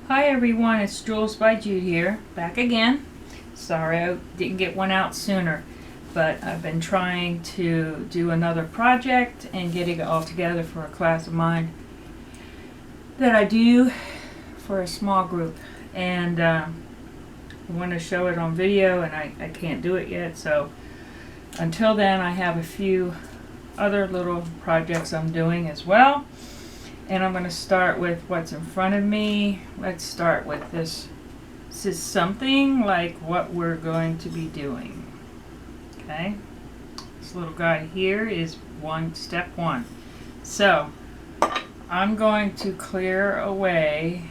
Hi everyone, it's Jules by Jude here, back again. Sorry I didn't get one out sooner, but I've been trying to do another project and getting it all together for a class of mine that I do for a small group. And I want to show it on video and I can't do it yet, so until then I have a few other little projects I'm doing as well. And I'm going to start with what's in front of me. Let's start with this. This is something like what we're going to be doing. Okay? This little guy here is step one. So, I'm going to clear away.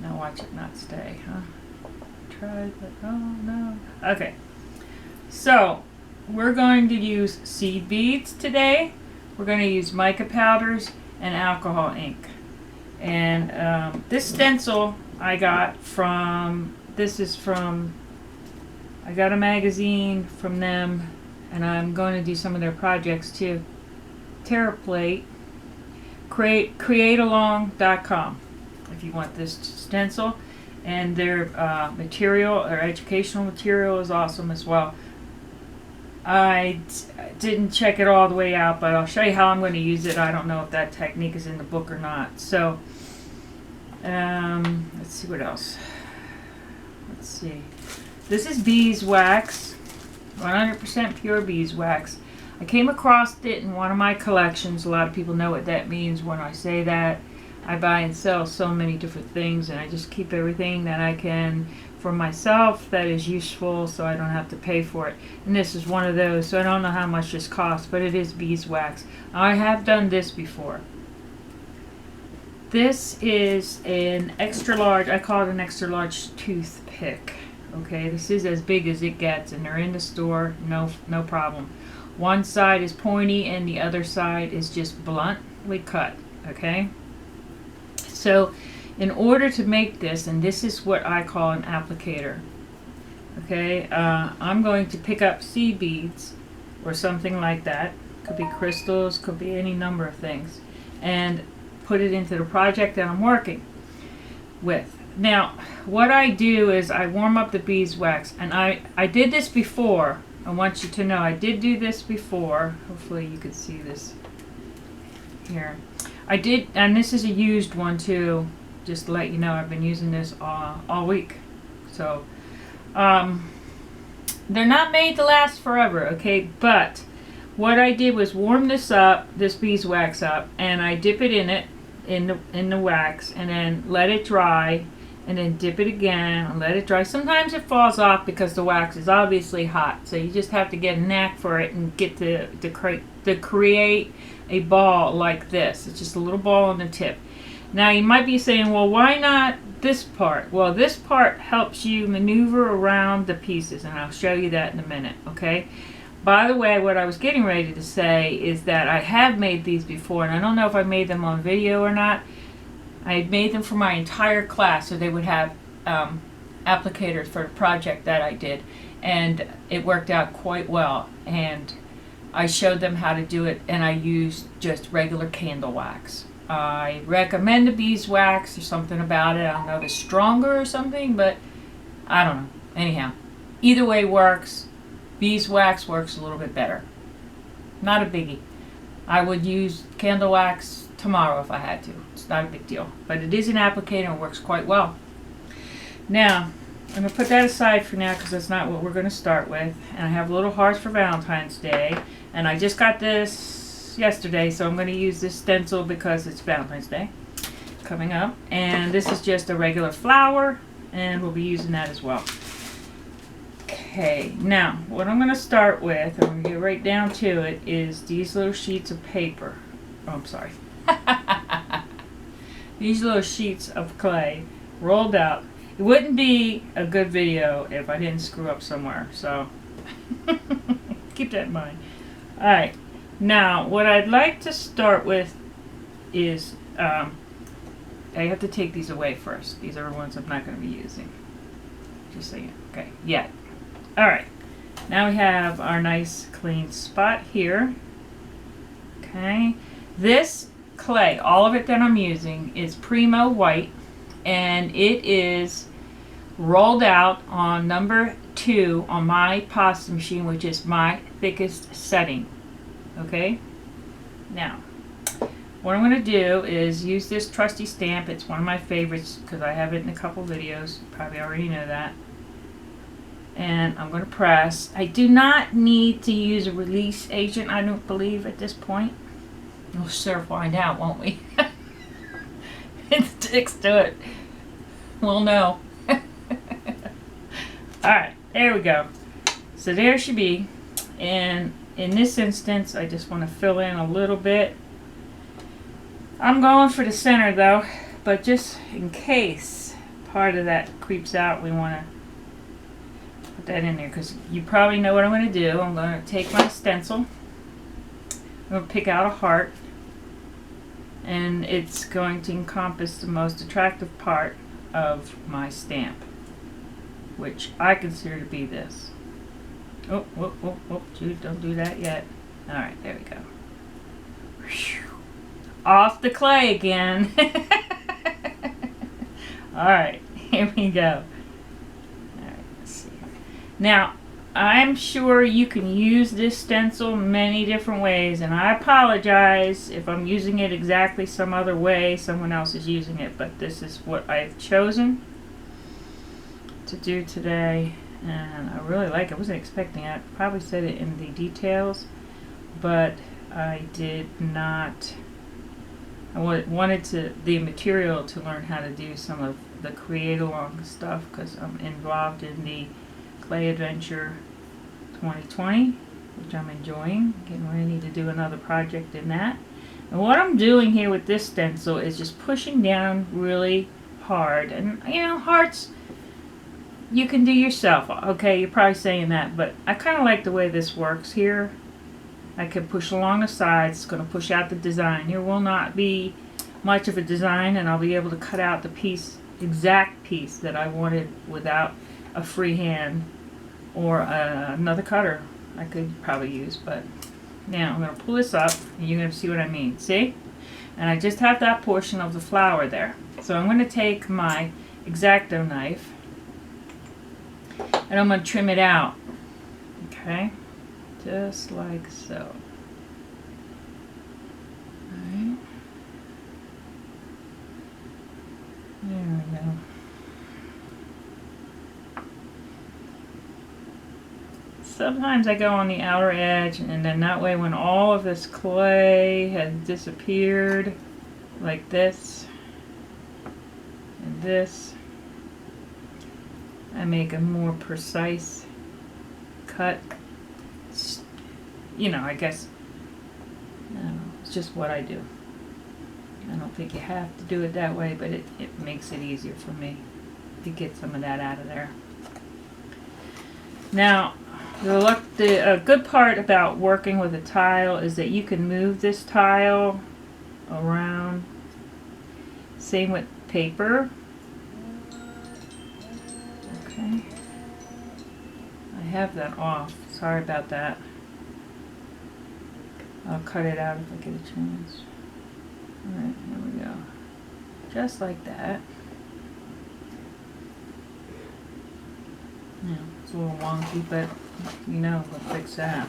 Now watch it not stay, huh? Try, but oh no. Okay. So, we're going to use seed beads today. We're going to use mica powders and alcohol ink. And this stencil I got from, I got a magazine from them, and I'm going to do some of their projects too. Terraplate, createalong.com if you want this stencil. And their material, their educational material is awesome as well. I didn't check it all the way out, but I'll show you how I'm going to use it. I don't know if that technique is in the book or not. So, let's see what else. Let's see. This is beeswax, 100% pure beeswax. I came across it in one of my collections. A lot of people know what that means when I say that. I buy and sell so many different things, and I just keep everything that I can for myself that is useful, so I don't have to pay for it. And this is one of those, so I don't know how much this costs, but it is beeswax. I have done this before. This is an extra large, I call it an extra large toothpick. Okay, this is as big as it gets, and they're in the store, no problem. One side is pointy and the other side is just bluntly cut. Okay, so in order to make this, and this is what I call an applicator, okay, I'm going to pick up seed beads or something like that. Could be crystals, could be any number of things, and put it into the project that I'm working with. Now, what I do is I warm up the beeswax, and I did this before. I want you to know I did do this before. Hopefully you can see this here. I did, and this is a used one too. Just to let you know, I've been using this all week. So, they're not made to last forever, okay? But what I did was warm this beeswax up, and I dip it in the wax, and then let it dry, and then dip it again and let it dry. Sometimes it falls off because the wax is obviously hot, so you just have to get a knack for it and get to create a ball like this. It's just a little ball on the tip. Now you might be saying, well, why not this part? Well, this part helps you maneuver around the pieces, and I'll show you that in a minute, okay? By the way, what I was getting ready to say is that I have made these before, and I don't know if I made them on video or not. I made them for my entire class, so they would have applicators for the project that I did, and it worked out quite well. And I showed them how to do it, and I used just regular candle wax. I recommend the beeswax or something about it. I don't know if it's stronger or something, but I don't know. Anyhow, either way works. Beeswax works a little bit better. Not a biggie. I would use candle wax tomorrow if I had to. It's not a big deal. But it is an applicator and works quite well. Now, I'm going to put that aside for now because that's not what we're going to start with. And I have little hearts for Valentine's Day. And I just got this yesterday, so I'm going to use this stencil because it's Valentine's Day coming up. And this is just a regular flower, and we'll be using that as well. Okay, now what I'm going to start with, and I'm going to get right down to it, is these little sheets of paper. Oh, I'm sorry. These little sheets of clay rolled out. It wouldn't be a good video if I didn't screw up somewhere, so keep that in mind. Alright, now what I'd like to start with is, I have to take these away first. These are the ones I'm not going to be using. Just saying. Okay, yet. Alright, now we have our nice clean spot here. Okay, this clay, all of it that I'm using, is Primo White. and it is rolled out on number 2 on my pasta machine, which is my thickest setting. Okay, now what I'm going to do is use this trusty stamp. It's one of my favorites because I have it in a couple videos. You probably already know that. And I'm going to press. I do not need to use a release agent, I don't believe, at this point. We'll sure find out, won't we? It sticks to it. We'll know. Alright, there we go. So there should be. And in this instance, I just want to fill in a little bit. I'm going for the center though, but just in case part of that creeps out, we want to put that in there because you probably know what I'm going to do. I'm going to take my stencil. I'm going to pick out a heart, and it's going to encompass the most attractive part of my stamp, which I consider to be this. Oh, Jude, don't do that yet. Alright, there we go. Whew. Off the clay again. Alright, here we go. Alright, let's see. Now, I'm sure you can use this stencil many different ways, and I apologize if I'm using it exactly some other way someone else is using it, but this is what I've chosen to do today, and I really like it. I wasn't expecting it. I probably said it in the details, but I did not. I wanted the material to learn how to do some of the create along stuff because I'm involved in the Clay Adventure 2020, which I'm enjoying. Getting ready to do another project in that. And what I'm doing here with this stencil is just pushing down really hard. And you know, hearts you can do yourself. Okay, you're probably saying that, but I kind of like the way this works here. I can push along the sides. It's going to push out the design. Here will not be much of a design, and I'll be able to cut out the piece, exact piece that I wanted without a free hand or another cutter I could probably use. But now I'm going to pull this up, and you're going to see what I mean. See? And I just have that portion of the flower there. So I'm going to take my X-Acto knife, and I'm going to trim it out. Okay? Just like so. Alright. There we go. Sometimes I go on the outer edge, and then that way when all of this clay has disappeared, like this, and this, I make a more precise cut. You know, I guess, I don't know, it's just what I do. I don't think you have to do it that way, but it makes it easier for me to get some of that out of there. Now, the good part about working with a tile is that you can move this tile around. Same with paper. Okay. I have that off. Sorry about that. I'll cut it out if I get a chance. Alright, here we go. Just like that. Yeah, it's a little wonky, but you know, we'll fix that.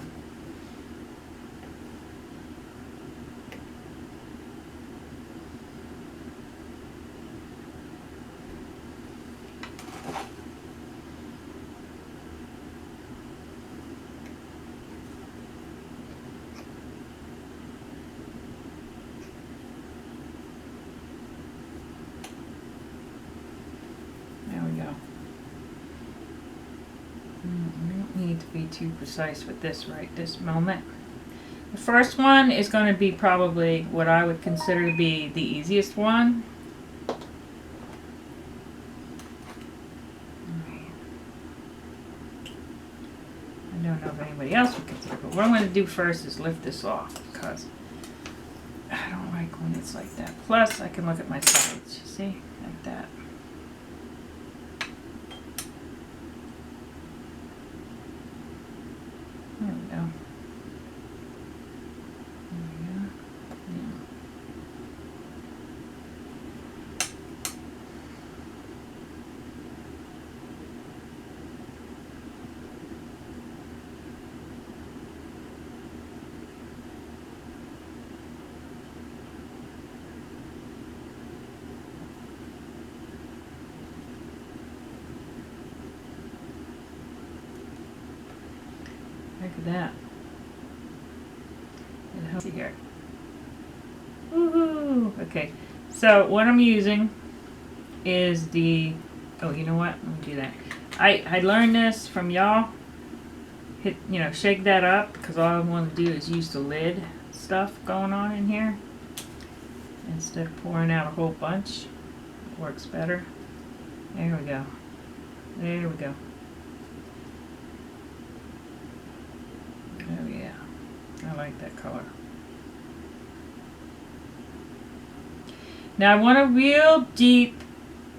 To be too precise with this right this moment. The first one is going to be probably what I would consider to be the easiest one. I don't know if anybody else would consider, but what I'm going to do first is lift this off because I don't like when it's like that. Plus I can look at my sides, you see, like that. There we go. There we go. Look at that. Let's see here. Woohoo! Okay, so what I'm using is the, oh, you know what? Let me do that. I learned this from y'all. Hit, shake that up, because all I want to do is use the lid stuff going on in here instead of pouring out a whole bunch. It works better. There we go. There we go. Oh yeah, I like that color. Now I want a real deep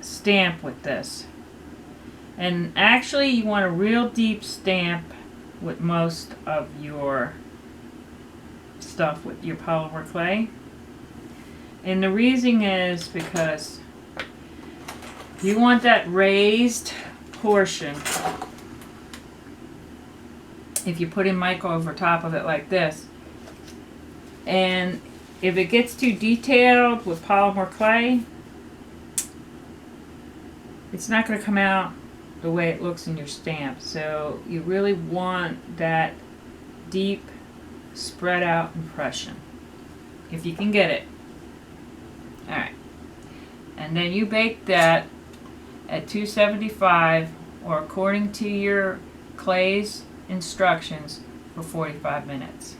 stamp with this. And actually you want a real deep stamp with most of your stuff with your polymer clay. And the reason is because you want that raised portion. If you put in mica over top of it like this, and if it gets too detailed with polymer clay, it's not going to come out the way it looks in your stamp. So you really want that deep spread out impression if you can get it. Alright, and then you bake that at 275 or according to your clay's instructions for 45 minutes.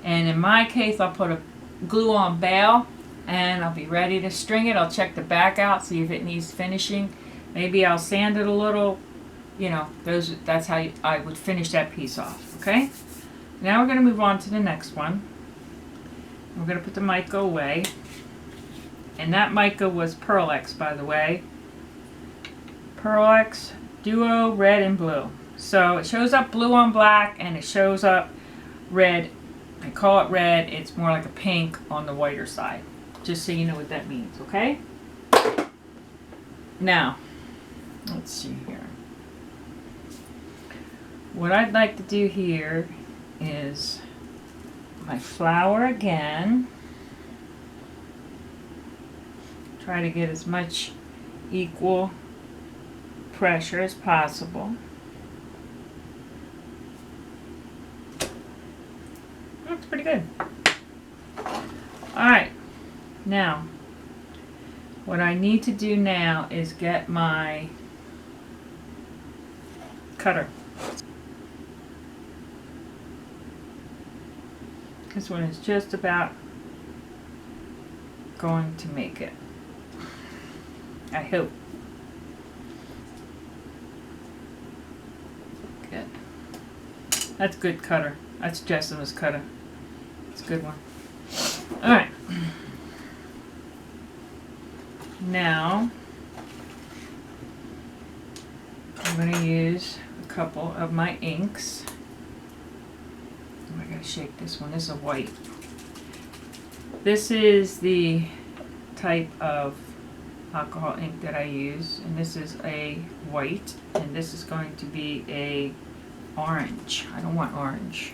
And in my case, I'll put a glue on bail and I'll be ready to string it. I'll check the back out, see if it needs finishing. Maybe I'll sand it a little. That's how I would finish that piece off. Okay? Now we're going to move on to the next one. We're going to put the mica away. And that mica was Pearl-Ex, by the way. Pearl-Ex Duo Red and Blue. So it shows up blue on black and it shows up red. I call it red. It's more like a pink on the whiter side. Just so you know what that means, okay? Now, let's see here. What I'd like to do here is my flower again. Try to get as much equal pressure as possible. That's pretty good. Alright, now what I need to do now is get my cutter. This one is just about going to make it. I hope. Good. That's good cutter. That's Jessima's cutter. It's a good one. Alright. Now, I'm going to use a couple of my inks. Oh, I gotta shake this one. This is a white. This is the type of alcohol ink that I use, and this is a white, and this is going to be a orange. I don't want orange.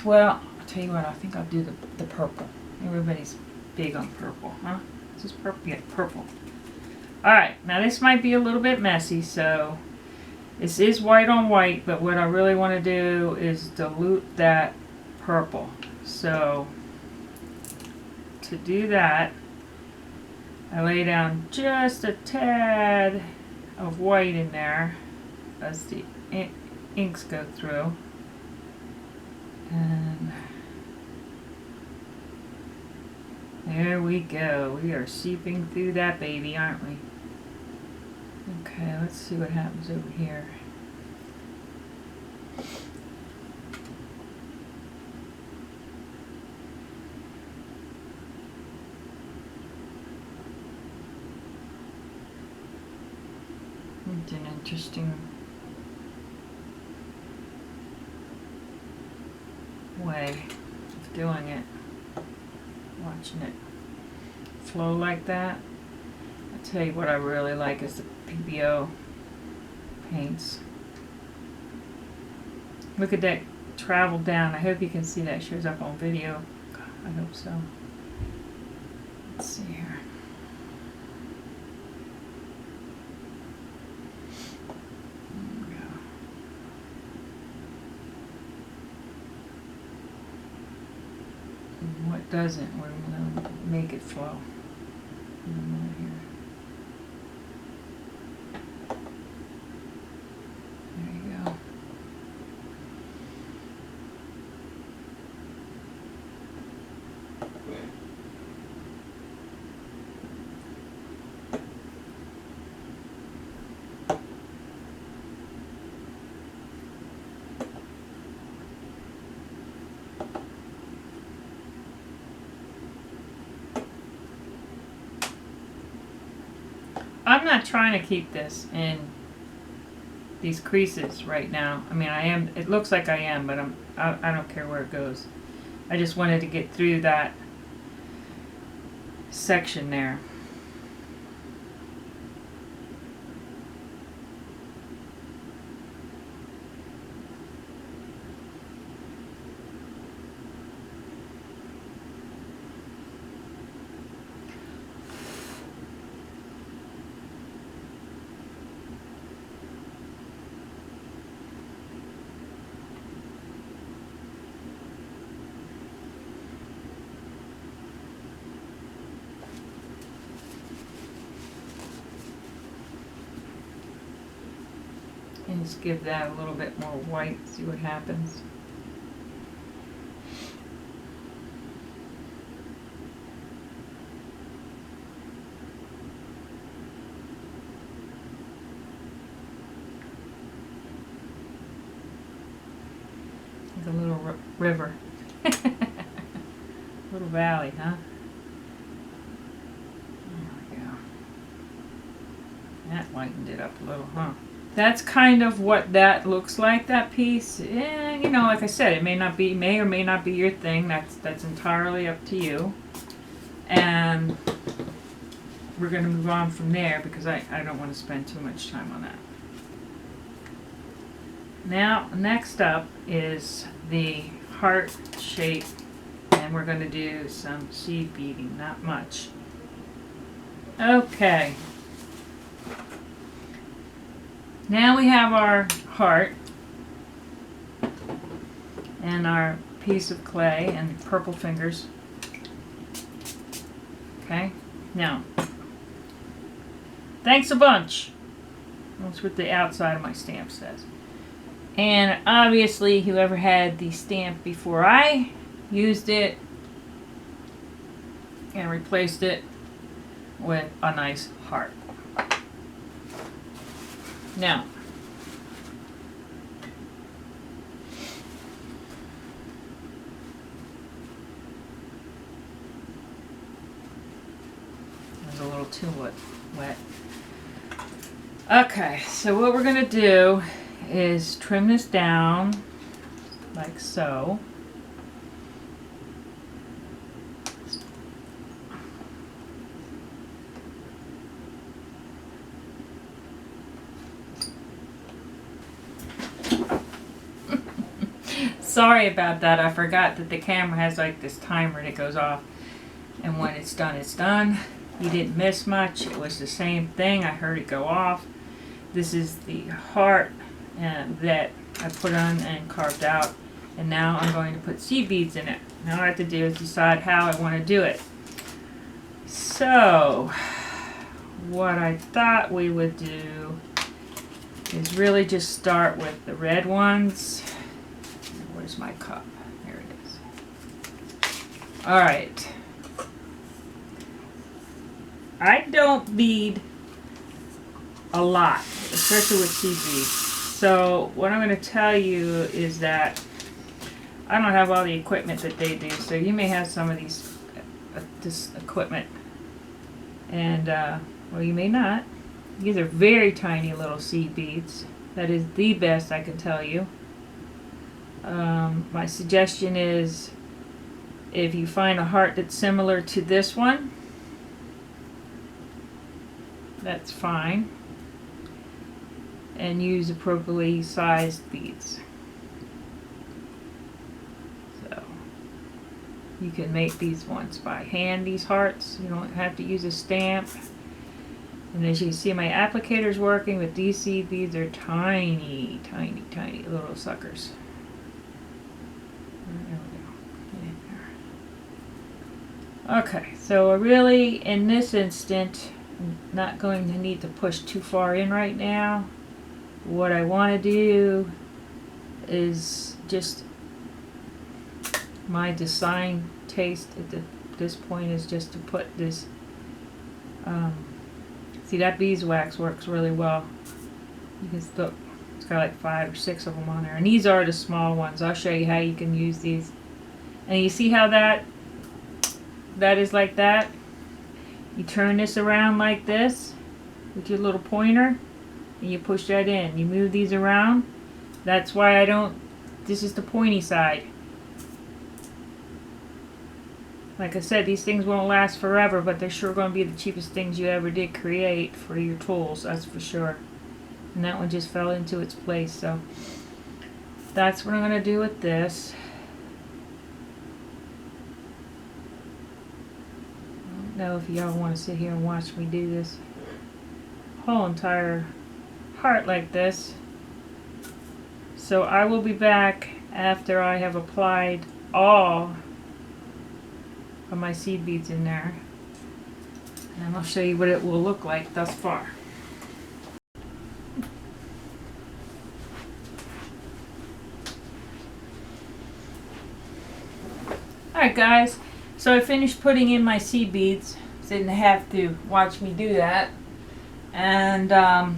Well, I'll tell you what, I think I'll do the purple. Everybody's big on purple, huh? This is purple. Yeah, purple. Alright, now this might be a little bit messy, so this is white on white, but what I really want to do is dilute that purple. So to do that, I lay down just a tad of white in there as the inks go through. And there we go. We are seeping through that baby, aren't we? Okay, let's see what happens over here. It's an interesting way of doing it. Watching it flow like that. I'll tell you what I really like is the PBO paints. Look at that travel down. I hope you can see that. It shows up on video. I hope so. Let's see here. There we go. it doesn't, we're going to make it flow. In a minute here. There you go. I'm not trying to keep this in these creases right now. I mean, I am, it looks like I am, but I don't care where it goes. I just wanted to get through that section there. And just give that a little bit more white, see what happens. Like a little river. Little valley, huh? There we go. That lightened it up a little, huh? That's kind of what that looks like, that piece. And you know, like I said, it may or may not be your thing. That's entirely up to you. And we're going to move on from there because I don't want to spend too much time on that. Now, next up is the heart shape, and we're going to do some seed beading, not much. Okay. Now we have our heart and our piece of clay and purple fingers. Okay, now, thanks a bunch. That's what the outside of my stamp says. And obviously, whoever had the stamp before I used it and replaced it with a nice heart. Now, it was a little too wet. Okay, so what we're going to do is trim this down like so. Sorry about that. I forgot that the camera has like this timer that goes off, and when it's done, it's done. You didn't miss much. It was the same thing. I heard it go off. This is the heart that I put on and carved out, and now I'm going to put seed beads in it. Now all I have to do is decide how I want to do it. So what I thought we would do is really just start with the red ones. Where's my cup? There it is. All right. I don't bead a lot, especially with seed beads. So what I'm going to tell you is that I don't have all the equipment that they do. So you may have some of these this equipment, and well, you may not. These are very tiny little seed beads. That is the best I can tell you. My suggestion is if you find a heart that's similar to this one, that's fine, and use appropriately sized beads. So you can make these ones by hand, these hearts. You don't have to use a stamp. And as you can see, my applicator's working with these seed beads. Are tiny, tiny, tiny little suckers. There we go. Get in Okay, so I really, in this instant, not going to need to push too far in right now. What I want to do is just my design taste at this point is just to put this, see that beeswax works really well. You can look, it's got like 5 or 6 of them on there, and these are the small ones. I'll show you how you can use these. And you see how that is like that? You turn this around like this with your little pointer, and you push that in. You move these around. That's why I don't, this is the pointy side. Like I said, these things won't last forever, but they're sure going to be the cheapest things you ever did create for your tools, that's for sure. And that one just fell into its place, so that's what I'm going to do with this. I don't know if y'all want to sit here and watch me do this whole entire heart like this. So I will be back after I have applied all of my seed beads in there, and I'll show you what it will look like thus far. Alright guys, so I finished putting in my seed beads. Didn't have to watch me do that. And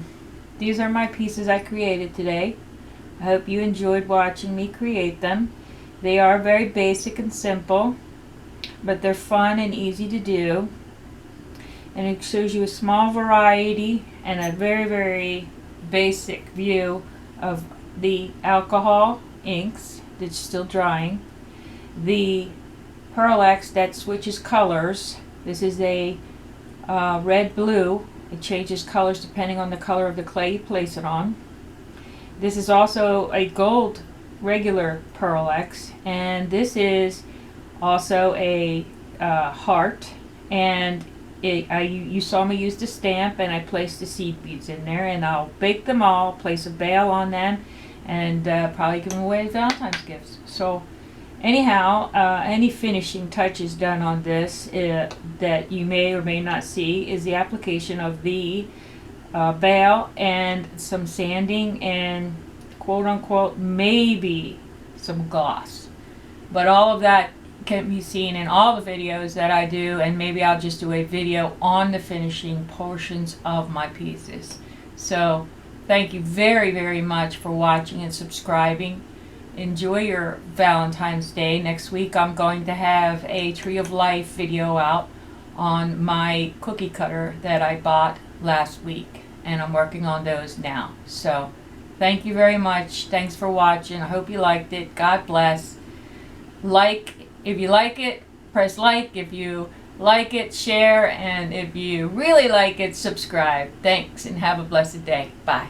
these are my pieces I created today. I hope you enjoyed watching me create them. They are very basic and simple, but they're fun and easy to do. And it shows you a small variety and a very, very basic view of the alcohol inks that's still drying. The Pearl-Ex that switches colors. This is a red-blue. It changes colors depending on the color of the clay you place it on. This is also a gold regular Pearl-Ex, and this is also a heart, and you saw me use the stamp, and I placed the seed beads in there, and I'll bake them all, place a bail on them, and probably give them away as Valentine's gifts. So anyhow, any finishing touches done on this that you may or may not see is the application of the bail and some sanding and quote unquote maybe some gloss. But all of that can be seen in all the videos that I do, and maybe I'll just do a video on the finishing portions of my pieces. So thank you very, very much for watching and subscribing. Enjoy your Valentine's Day. Next week I'm going to have a Tree of Life video out on my cookie cutter that I bought last week, and I'm working on those now. So thank you very much. Thanks for watching. I hope you liked it. God bless. Like if you like it, press like. If you like it, share, and if you really like it, subscribe. Thanks, and have a blessed day. Bye.